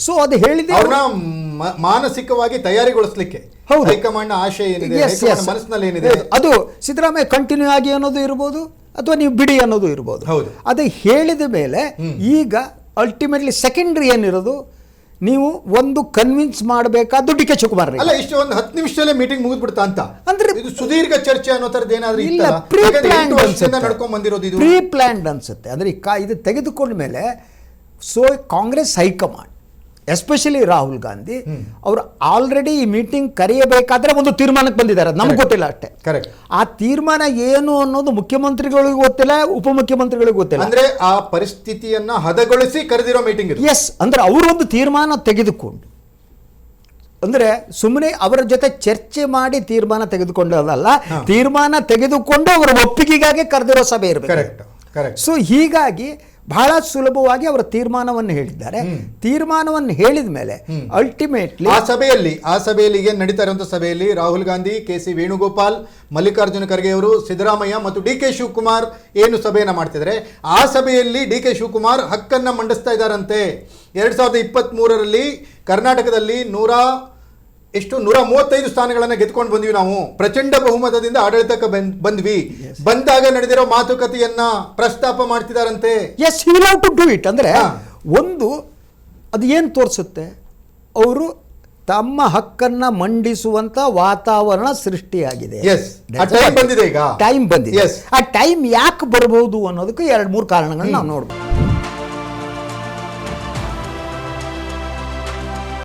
So ಅದು ಹೇಳಿದೆ ಮಾನಸಿಕವಾಗಿ ತಯಾರಿಗೊಳಿಸ್ಲಿಕ್ಕೆ ಹೈಕಮಾಂಡ್ ಆಶಯ ಏನಿದೆ, ಮನಸ್ಸಿನಲ್ಲಿ ಏನಿದೆ, ಅದು ಸಿದ್ದರಾಮಯ್ಯ ಕಂಟಿನ್ಯೂ ಆಗಿ ಅನ್ನೋದು ಇರ್ಬೋದು ಅಥವಾ ನೀವು ಬಿಡಿ ಅನ್ನೋದು ಇರ್ಬೋದು. ಅದು ಹೇಳಿದ ಮೇಲೆ ಈಗ ಅಲ್ಟಿಮೇಟ್ಲಿ ಸೆಕೆಂಡ್ರಿ ಏನಿರೋದು, ನೀವು ಒಂದು ಕನ್ವಿನ್ಸ್ ಮಾಡಬೇಕಾದ್ದು ಡಿ ಕೆ ಶಿವಕುಮಾರ್ ಅಲ್ಲ. ಇಷ್ಟು ಒಂದು 10 ನಿಮಿಷದಲ್ಲೇ ಮೀಟಿಂಗ್ ಮುಗಿದ್ಬಿಡ್ತಾ ಅಂತ ಅಂದ್ರೆ ಇದು ಸುದೀರ್ಘ ಚರ್ಚೆ ಅನ್ನೋ ತರದ್ದು ಏನಾದ್ರೂ ಇಲ್ಲ, ಪ್ರೀ ಪ್ಲಾನ್ಡ್ ಅನ್ಸುತ್ತೆ. ಅಂದ್ರೆ ಇದು ತೆಗೆದುಕೊಂಡ ಮೇಲೆ so Congress high command especially Rahul Gandhi ಅವರು ಆಲ್ರೆಡಿ ಈ ಮೀಟಿಂಗ್ ಕರೆಯಬೇಕಾದ್ರೆ ಒಂದು ತೀರ್ಮಾನಕ್ಕೆ ಬಂದಿದ್ದಾರೆ. ನಮ್ಗೆ ಗೊತ್ತಿಲ್ಲ ಅಷ್ಟೇ. ಆ ತೀರ್ಮಾನ ಏನು ಅನ್ನೋದು ಮುಖ್ಯಮಂತ್ರಿಗಳಿಗೂ ಗೊತ್ತಿಲ್ಲ, ಉಪಮುಖ್ಯಮಂತ್ರಿಗಳಿಗೂ ಗೊತ್ತಿಲ್ಲ. ಅಂದ್ರೆ ಆ ಪರಿಸ್ಥಿತಿಯನ್ನ ಹದಗೊಳಿಸಿ ಕರೆದಿರೋ ಮೀಟಿಂಗ್. ಎಸ್, ಅಂದ್ರೆ ಅವರು ಒಂದು ತೀರ್ಮಾನ ತೆಗೆದುಕೊಂಡು, ಅಂದ್ರೆ ಸುಮ್ಮನೆ ಅವರ ಜೊತೆ ಚರ್ಚೆ ಮಾಡಿ ತೀರ್ಮಾನ ತೆಗೆದುಕೊಂಡದಲ್ಲ, ತೀರ್ಮಾನ ತೆಗೆದುಕೊಂಡು ಅವರ ಒಪ್ಪಿಗೆಗಾಗಿ ಕರೆದಿರೋ ಸಭೆ ಇರಬೇಕು. ಸೊ ಹೀಗಾಗಿ ಬಹಳ ಸುಲಭವಾಗಿ ಅವರ ತೀರ್ಮಾನವನ್ನು ಹೇಳಿದ್ದಾರೆ. ತೀರ್ಮಾನವನ್ನು ಹೇಳಿದ ಮೇಲೆ ಅಲ್ಟಿಮೇಟ್ಲಿ ಆ ಸಭೆಯಲ್ಲಿ ಏನು ನಡೀತಾ ಇರುವಂತಹ ಸಭೆಯಲ್ಲಿ ರಾಹುಲ್ ಗಾಂಧಿ, ಕೆ.ಸಿ. ವೇಣುಗೋಪಾಲ್, ಮಲ್ಲಿಕಾರ್ಜುನ ಖರ್ಗೆ ಅವರು, ಸಿದ್ದರಾಮಯ್ಯ ಮತ್ತು ಡಿ ಕೆ ಶಿವಕುಮಾರ್ ಏನು ಸಭೆಯನ್ನ ಮಾಡ್ತಿದ್ದಾರೆ, ಆ ಸಭೆಯಲ್ಲಿ ಡಿ ಕೆ ಶಿವಕುಮಾರ್ ಹಕ್ಕನ್ನ ಮಂಡಿಸ್ತಾ ಇದ್ದಾರಂತೆ. 2023ರಲ್ಲಿ ಕರ್ನಾಟಕದಲ್ಲಿ 135 ಸ್ಥಾನಗಳನ್ನು ಗೆದ್ಕೊಂಡು ಬಂದ್ವಿ, ನಾವು ಪ್ರಚಂಡ ಬಹುಮತದಿಂದ ಆಡಳಿತಕ್ಕೆ ಬಂದ್ವಿ, ಬಂದಾಗ ನಡೆದಿರೋ ಮಾತುಕತೆಯನ್ನ ಪ್ರಸ್ತಾಪ ಮಾಡ್ತಿದಾರಂತೆ. Yes, you will have to do it. ಅಂದ್ರೆ ಒಂದು ಅದು ಏನು ತೋರಿಸುತ್ತೆ, ಅವರು ತಮ್ಮ ಹಕ್ಕನ್ನ ಮಂಡಿಸುವಂತ ವಾತಾವರಣ ಸೃಷ್ಟಿಯಾಗಿದೆ. ಟೈಮ್ ಬಂದಿದೆ. ಆ ಟೈಮ್ ಯಾಕೆ ಬರಬಹುದು ಅನ್ನೋದಕ್ಕೆ 2-3 ಕಾರಣಗಳನ್ನ ನಾವು ನೋಡ್ಬೋದು.